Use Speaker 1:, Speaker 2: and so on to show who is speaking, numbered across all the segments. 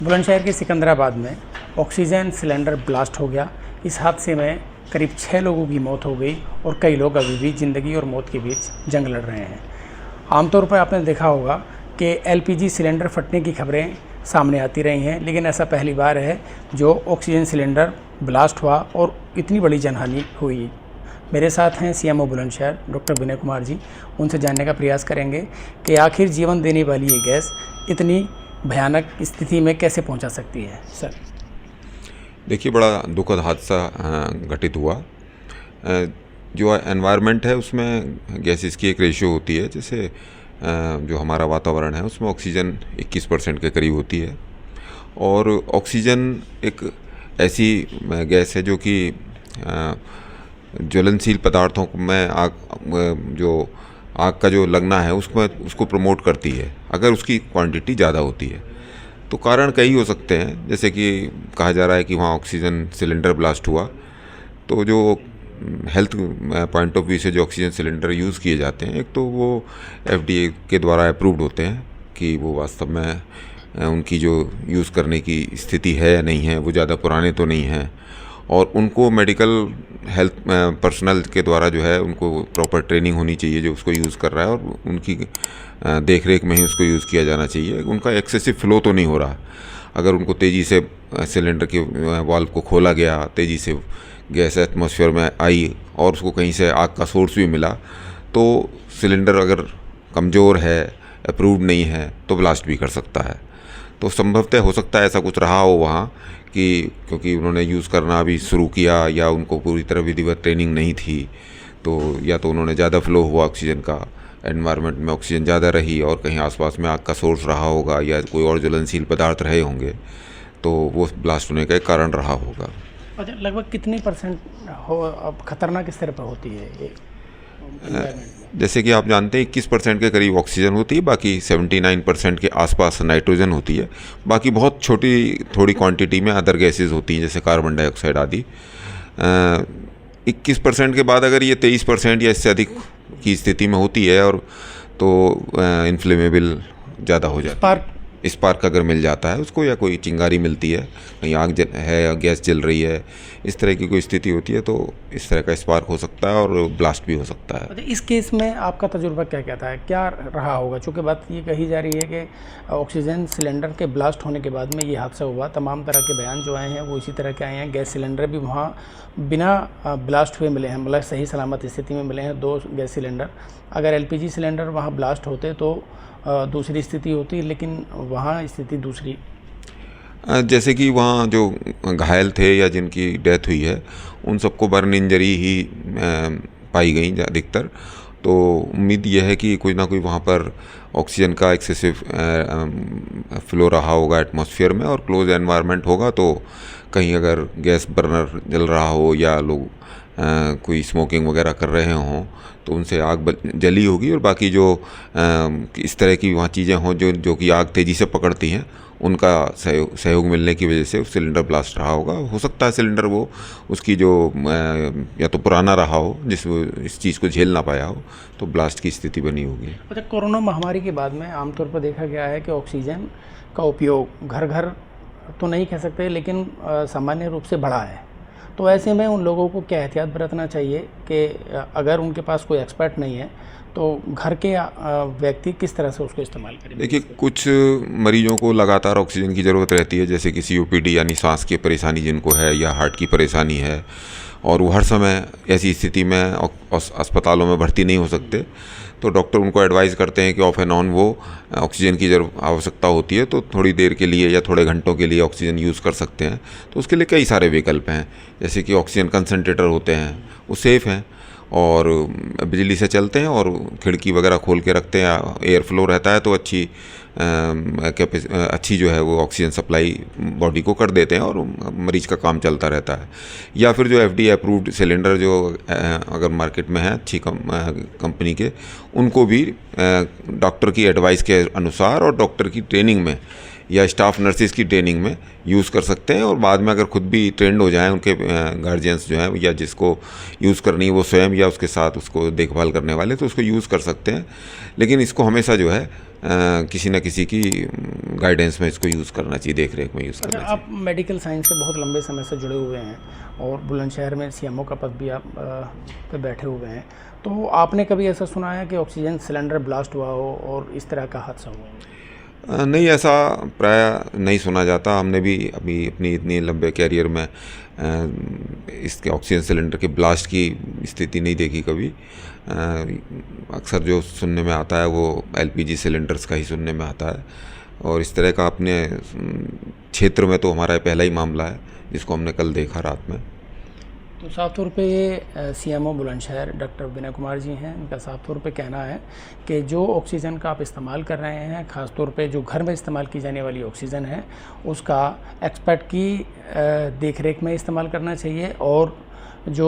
Speaker 1: बुलंदशहर के सिकंदराबाद में oxygen cylinder blast हो गया। इस हादसे में करीब 6 लोगों की मौत हो गई और कई लोग अभी भी ज़िंदगी और मौत के बीच जंग लड़ रहे हैं। आमतौर पर आपने देखा होगा कि एलपीजी सिलेंडर फटने की खबरें सामने आती रही हैं, लेकिन ऐसा पहली बार है जो ऑक्सीजन सिलेंडर ब्लास्ट हुआ और इतनी बड़ी जनहानि हुई। मेरे साथ हैं सीएमओ बुलंदशहर डॉक्टर विनय कुमार जी। उनसे जानने का प्रयास करेंगे कि आखिर जीवन देने वाली ये गैस इतनी भयानक स्थिति में कैसे पहुंचा सकती है। सर,
Speaker 2: देखिए, बड़ा दुखद हादसा घटित हुआ। जो एनवायरनमेंट है उसमें गैसेस की एक रेशियो होती है, जैसे जो हमारा वातावरण है उसमें ऑक्सीजन 21% के करीब होती है। और ऑक्सीजन एक ऐसी गैस है जो कि ज्वलनशील पदार्थों में आग का जो लगना है उसको प्रमोट करती है, अगर उसकी क्वांटिटी ज़्यादा होती है। तो कारण कई हो सकते हैं, जैसे कि कहा जा रहा है कि वहाँ ऑक्सीजन सिलेंडर ब्लास्ट हुआ, तो जो हेल्थ पॉइंट ऑफ व्यू से जो ऑक्सीजन सिलेंडर यूज़ किए जाते हैं, एक तो वो एफडीए के द्वारा अप्रूव्ड होते हैं कि वो वास्तव में उनकी जो यूज़ करने की स्थिति है या नहीं है, वो ज़्यादा पुराने तो नहीं हैं, और उनको मेडिकल हेल्थ पर्सनल के द्वारा जो है उनको प्रॉपर ट्रेनिंग होनी चाहिए जो उसको यूज़ कर रहा है, और उनकी देख रेख में ही उसको यूज़ किया जाना चाहिए। उनका एक्सेसिव फ्लो तो नहीं हो रहा। अगर उनको तेज़ी से सिलेंडर के वाल्व को खोला गया, तेज़ी से गैस एटमॉस्फेयर में आई और उसको कहीं से आग का सोर्स भी मिला, तो सिलेंडर अगर कमज़ोर है, अप्रूव्ड नहीं है, तो ब्लास्ट भी कर सकता है। तो संभवतः हो सकता है ऐसा कुछ रहा हो वहाँ कि क्योंकि उन्होंने यूज़ करना अभी शुरू किया या उनको पूरी तरह विधिवत ट्रेनिंग नहीं थी, तो या तो उन्होंने ज़्यादा फ्लो हुआ ऑक्सीजन का, एनवायरनमेंट में ऑक्सीजन ज़्यादा रही और कहीं आसपास में आग का सोर्स रहा होगा या कोई और ज्वलनशील पदार्थ रहे होंगे, तो वो ब्लास्ट होने का एक कारण रहा होगा।
Speaker 1: अच्छा, लगभग कितनी परसेंट अब खतरनाक किस तरह पर होती है ये?
Speaker 2: जैसे कि आप जानते हैं 21% के करीब ऑक्सीजन होती है, बाकी 79% के आसपास नाइट्रोजन होती है, बाकी बहुत छोटी थोड़ी क्वांटिटी में अदर गैसेस होती हैं जैसे कार्बन डाइऑक्साइड आदि। 21% के बाद अगर ये 23% या इससे अधिक की स्थिति में होती है और तो इन्फ्लेमेबल ज़्यादा हो जाता है। स्पार्क अगर मिल जाता है उसको, या कोई चिंगारी मिलती है, कहीं आग है या गैस जल रही है, इस तरह की कोई स्थिति होती है, तो इस तरह का स्पार्क हो सकता है और ब्लास्ट भी हो सकता है।
Speaker 1: इस केस में आपका तजुर्बा क्या कहता है, क्या रहा होगा? चूँकि बात ये कही जा रही है कि ऑक्सीजन सिलेंडर के ब्लास्ट होने के बाद में ये हादसा हुआ। तमाम तरह के बयान जो आए हैं वो इसी तरह के आए हैं। गैस सिलेंडर भी वहाँ बिना ब्लास्ट हुए मिले हैं, मतलब सही सलामत स्थिति में मिले हैं 2 गैस सिलेंडर। अगर एलपीजी सिलेंडर वहाँ ब्लास्ट होते तो दूसरी स्थिति होती, लेकिन वहाँ स्थिति दूसरी।
Speaker 2: जैसे कि वहाँ जो घायल थे या जिनकी डेथ हुई है उन सबको बर्न इंजरी ही पाई गई अधिकतर। तो उम्मीद यह है कि कोई ना कोई वहाँ पर ऑक्सीजन का एक्सेसिव फ्लो रहा होगा एटमॉस्फेयर में, और क्लोज एनवायरनमेंट होगा, तो कहीं अगर गैस बर्नर जल रहा हो या लोग कोई स्मोकिंग वगैरह कर रहे हों तो उनसे आग जली होगी, और बाकी जो इस तरह की वहाँ चीज़ें हों जो कि आग तेज़ी से पकड़ती हैं, उनका सहयोग मिलने की वजह से सिलेंडर ब्लास्ट रहा होगा। हो सकता है सिलेंडर वो उसकी जो या तो पुराना रहा हो जिस इस चीज़ को झेल ना पाया हो, तो ब्लास्ट की स्थिति बनी होगी।
Speaker 1: अच्छा, कोरोना महामारी के बाद में आमतौर पर देखा गया है कि ऑक्सीजन का उपयोग घर घर तो नहीं कह सकते, लेकिन सामान्य रूप से बढ़ा है। तो ऐसे में उन लोगों को क्या एहतियात बरतना चाहिए कि अगर उनके पास कोई एक्सपर्ट नहीं है तो घर के व्यक्ति किस तरह से उसको इस्तेमाल करें?
Speaker 2: देखिए, कुछ मरीजों को लगातार ऑक्सीजन की ज़रूरत रहती है, जैसे कि COPD यानी सांस की परेशानी जिनको है, या हार्ट की परेशानी है, और वो हर समय ऐसी स्थिति में अस्पतालों में भर्ती नहीं हो सकते, तो डॉक्टर उनको एडवाइस करते हैं कि ऑफ एंड ऑन वो ऑक्सीजन की आवश्यकता होती है तो थोड़ी देर के लिए या थोड़े घंटों के लिए ऑक्सीजन यूज़ कर सकते हैं। तो उसके लिए कई सारे विकल्प हैं, जैसे कि ऑक्सीजन कंसनट्रेटर होते हैं, वो सेफ़ हैं और बिजली से चलते हैं, और खिड़की वगैरह खोल के रखते हैं, एयर फ्लो रहता है, तो अच्छी जो है वो ऑक्सीजन सप्लाई बॉडी को कर देते हैं और मरीज का काम चलता रहता है। या फिर जो FDA अप्रूव्ड सिलेंडर जो अगर मार्केट में है अच्छी कंपनी के, उनको भी डॉक्टर की एडवाइस के अनुसार और डॉक्टर की ट्रेनिंग में या स्टाफ नर्सिस की ट्रेनिंग में यूज़ कर सकते हैं, और बाद में अगर खुद भी ट्रेंड हो जाएं उनके गार्जियंस जो हैं या जिसको यूज़ करनी है वो स्वयं या उसके साथ उसको देखभाल करने वाले, तो उसको यूज़ कर सकते हैं। लेकिन इसको हमेशा जो है किसी न किसी की गाइडेंस में इसको यूज़ करना चाहिए, देख रेख में यूज़ करना चाहिए।
Speaker 1: आप मेडिकल साइंस से बहुत लंबे समय से जुड़े हुए हैं और बुलंदशहर में सीएमओ का पद भी आप पे बैठे हुए हैं, तो आपने कभी ऐसा सुना है कि ऑक्सीजन सिलेंडर ब्लास्ट हुआ हो और इस तरह का हादसा हुआ हो?
Speaker 2: नहीं, ऐसा प्राय नहीं सुना जाता। हमने भी अभी अपनी इतनी लंबे कैरियर में इसके ऑक्सीजन सिलेंडर के ब्लास्ट की स्थिति नहीं देखी कभी। अक्सर जो सुनने में आता है वो एलपीजी सिलेंडर्स का ही सुनने में आता है, और इस तरह का अपने क्षेत्र में तो हमारा पहला ही मामला है जिसको हमने कल देखा रात में।
Speaker 1: तो साफ तौर पे ये सीएमओ बुलंदशहर डॉक्टर विनय कुमार जी हैं, इनका साफ तौर पे कहना है कि जो ऑक्सीजन का आप इस्तेमाल कर रहे हैं, ख़ास तौर पे जो घर में इस्तेमाल की जाने वाली ऑक्सीजन है, उसका एक्सपर्ट की देख रेख में इस्तेमाल करना चाहिए, और जो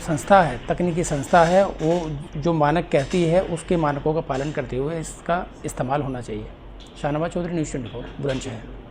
Speaker 1: संस्था है, तकनीकी संस्था है, वो जो मानक कहती है उसके मानकों का पालन करते हुए इसका इस्तेमाल होना चाहिए। शाहनवाज चौधरी, न्यूज़ 24, बुलंदशहर।